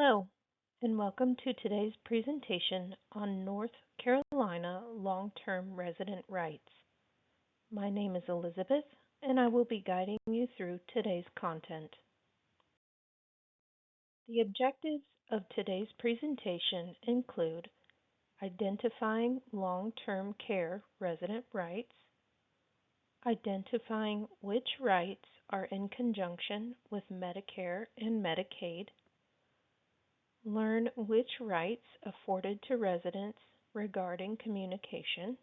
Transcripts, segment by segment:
Hello, and welcome to today's presentation on North Carolina long-term resident rights. My name is Elizabeth, and I will be guiding you through today's content. The objectives of today's presentation include identifying long-term care resident rights, identifying which rights are in conjunction with Medicare and Medicaid, learn which rights afforded to residents regarding communication,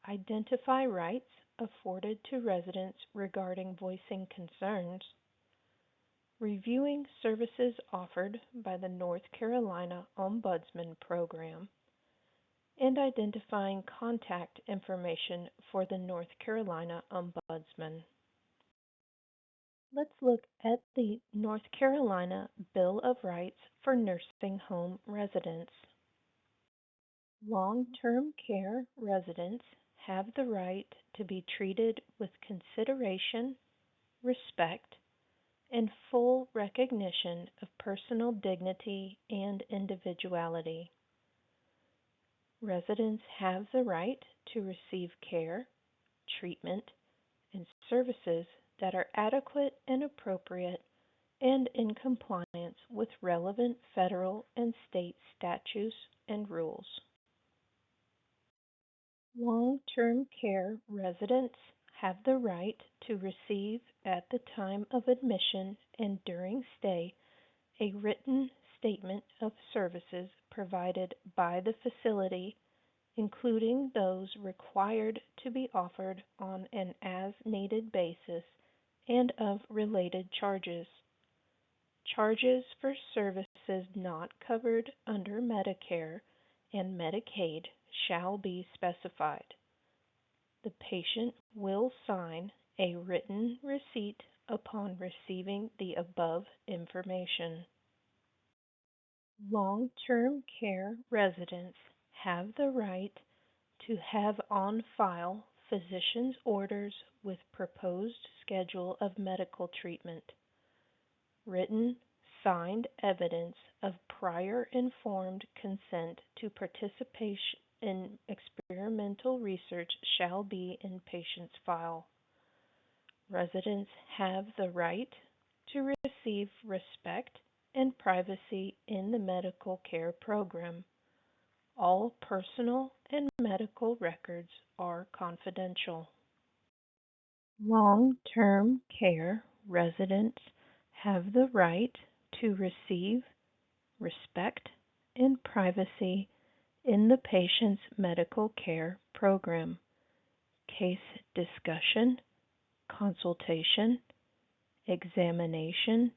identify rights afforded to residents regarding voicing concerns, reviewing services offered by the North Carolina Ombudsman Program, and identifying contact information for the North Carolina Ombudsman. Let's look at the North Carolina Bill of Rights for nursing home residents. Long-term care residents have the right to be treated with consideration, respect, and full recognition of personal dignity and individuality. Residents have the right to receive care, treatment, and services that are adequate and appropriate and in compliance with relevant federal and state statutes and rules. Long-term care residents have the right to receive at the time of admission and during stay a written statement of services provided by the facility, including those required to be offered on an as-needed basis and of related charges. Charges for services not covered under Medicare and Medicaid shall be specified. The patient will sign a written receipt upon receiving the above information. Long-term care residents have the right to have on file physician's orders with proposed schedule of medical treatment, written, signed evidence of prior informed consent to participation in experimental research shall be in patient's file. Residents have the right to receive respect and privacy in the medical care program. All personal and medical records are confidential. Long-term care residents have the right to receive respect and privacy in the patient's medical care program. Case discussion, consultation, examination,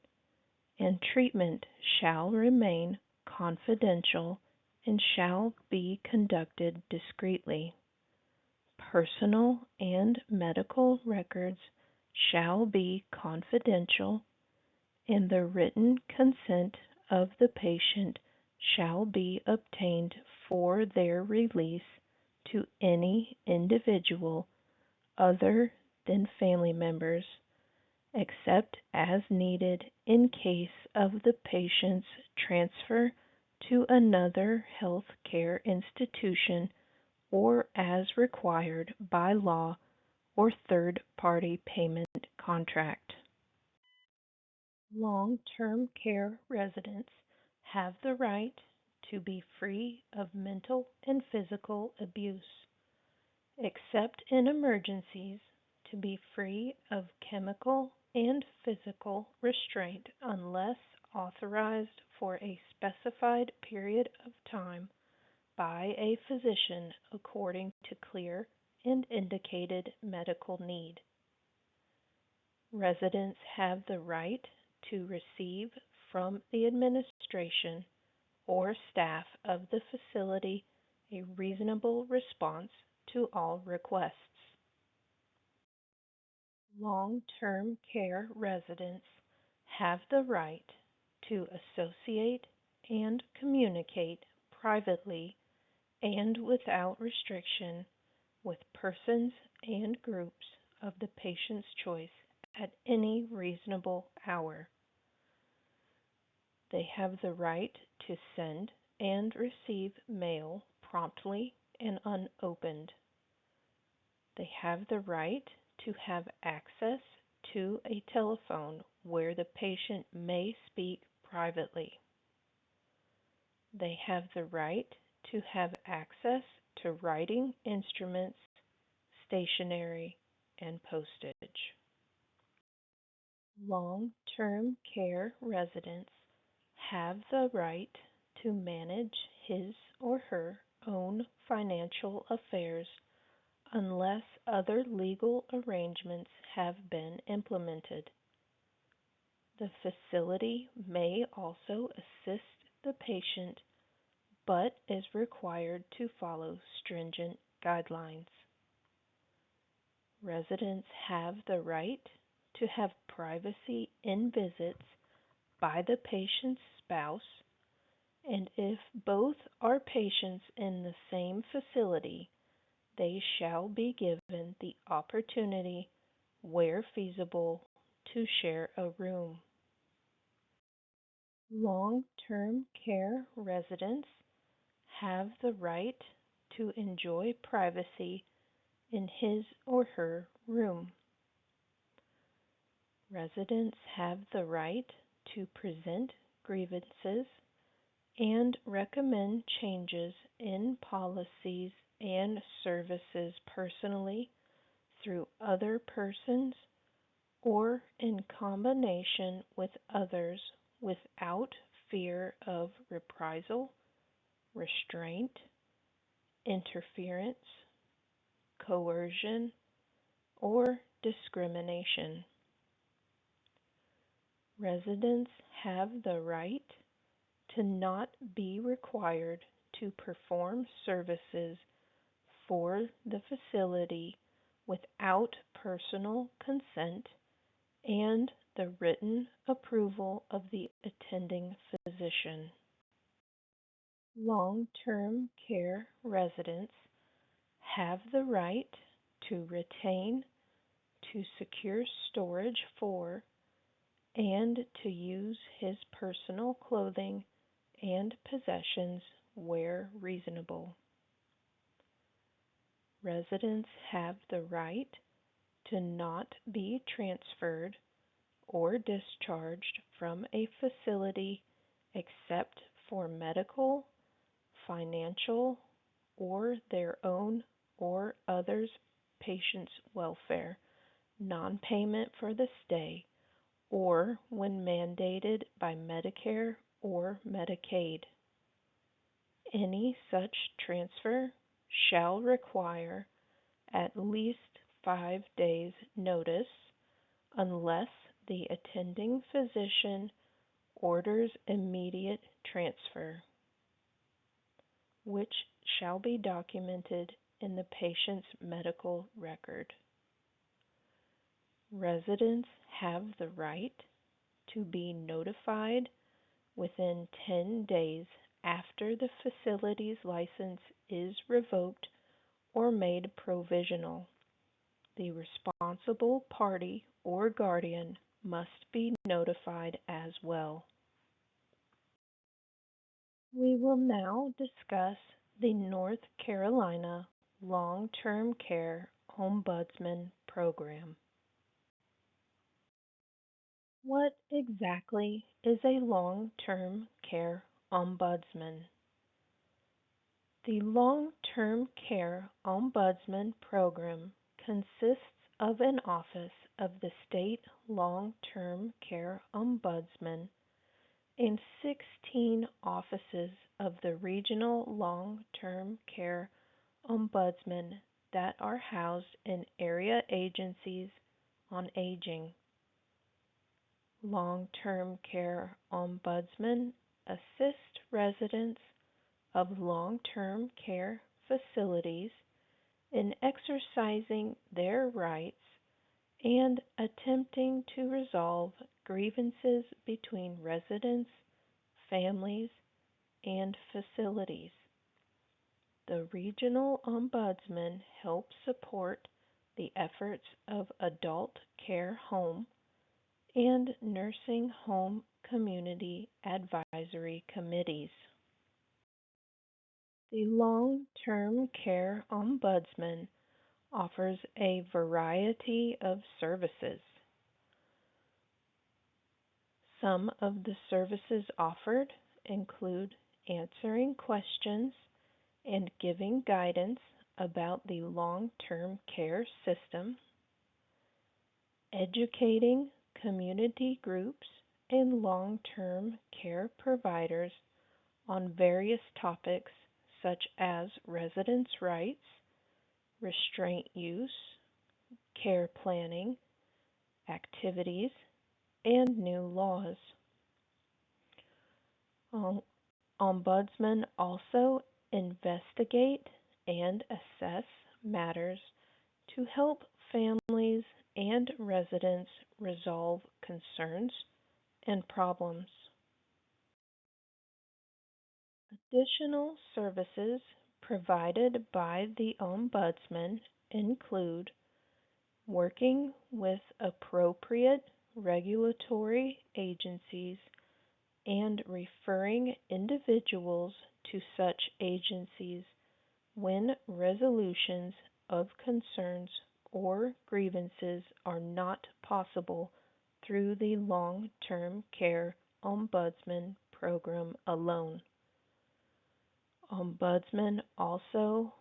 and treatment shall remain confidential and shall be conducted discreetly. Personal and medical records shall be confidential, and the written consent of the patient shall be obtained for their release to any individual other than family members, except as needed in case of the patient's transfer to another health care institution or as required by law or third-party payment contract. Long-term care residents have the right to be free of mental and physical abuse, except in emergencies, to be free of chemical and physical restraint unless authorized for a specified period of time by a physician according to clear and indicated medical need. Residents have the right to receive from the administration or staff of the facility a reasonable response to all requests. Long-term care residents have the right to associate and communicate privately and without restriction with persons and groups of the patient's choice at any reasonable hour. They have the right to send and receive mail promptly and unopened. They have the right to have access to a telephone where the patient may speak privately. They have the right to have access to writing instruments, stationery, and postage. Long-term care residents have the right to manage his or her own financial affairs unless other legal arrangements have been implemented. The facility may also assist the patient but is required to follow stringent guidelines. Residents have the right to have privacy in visits by the patient's spouse, and if both are patients in the same facility, they shall be given the opportunity, where feasible, to share a room. Long-term care residents have the right to enjoy privacy in his or her room. Residents have the right to present grievances and recommend changes in policies and services personally, through other persons, or in combination with others without fear of reprisal, restraint, interference, coercion, or discrimination. Residents have the right to not be required to perform services for the facility without personal consent and the written approval of the attending physician. Long-term care residents have the right to retain, to secure storage for, and to use his personal clothing and possessions where reasonable. Residents have the right to not be transferred or discharged from a facility except for medical, financial, or their own or others' patients' welfare, non-payment for the stay, or when mandated by Medicare or Medicaid. Any such transfer shall require at least 5 days' notice unless the attending physician orders immediate transfer, which shall be documented in the patient's medical record. Residents have the right to be notified within 10 days after the facility's license is revoked or made provisional. The responsible party or guardian must be notified as well. We will now discuss the North Carolina Long-Term Care Ombudsman Program. What exactly is a long-term care ombudsman? The Long-Term Care Ombudsman Program consists of an office of the State Long-Term Care Ombudsman and 16 offices of the Regional Long-Term Care Ombudsman that are housed in area agencies on aging. Long-term care ombudsmen assist residents of long-term care facilities in exercising their rights and attempting to resolve grievances between residents, families, and facilities. The regional ombudsman helps support the efforts of adult care home and nursing home community advisory committees. The Long-Term Care Ombudsman offers a variety of services. Some of the services offered include answering questions and giving guidance about the long-term care system, educating community groups and long-term care providers on various topics such as residents' rights, restraint use, care planning, activities, and new laws. Ombudsmen also investigate and assess matters to help families and residents resolve concerns and problems. Additional services provided by the Ombudsman include working with appropriate regulatory agencies and referring individuals to such agencies when resolutions of concerns or grievances are not possible through the long-term care ombudsman program alone. Ombudsmen also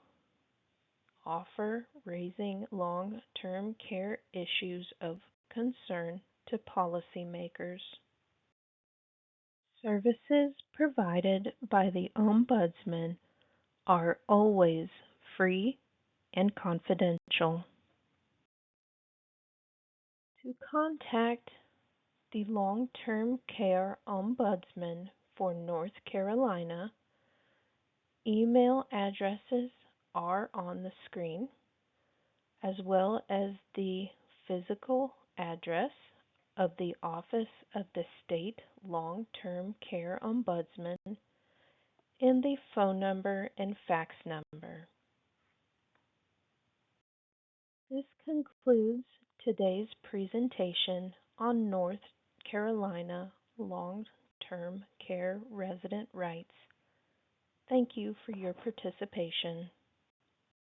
offer raising long-term care issues of concern to policymakers. Services provided by the Ombudsman are always free and confidential. To contact the Long-Term Care Ombudsman for North Carolina, email addresses are on the screen, as well as the physical address of the Office of the State Long-Term Care Ombudsman and the phone number and fax number. This concludes today's presentation on North Carolina long-term care resident rights. Thank you for your participation.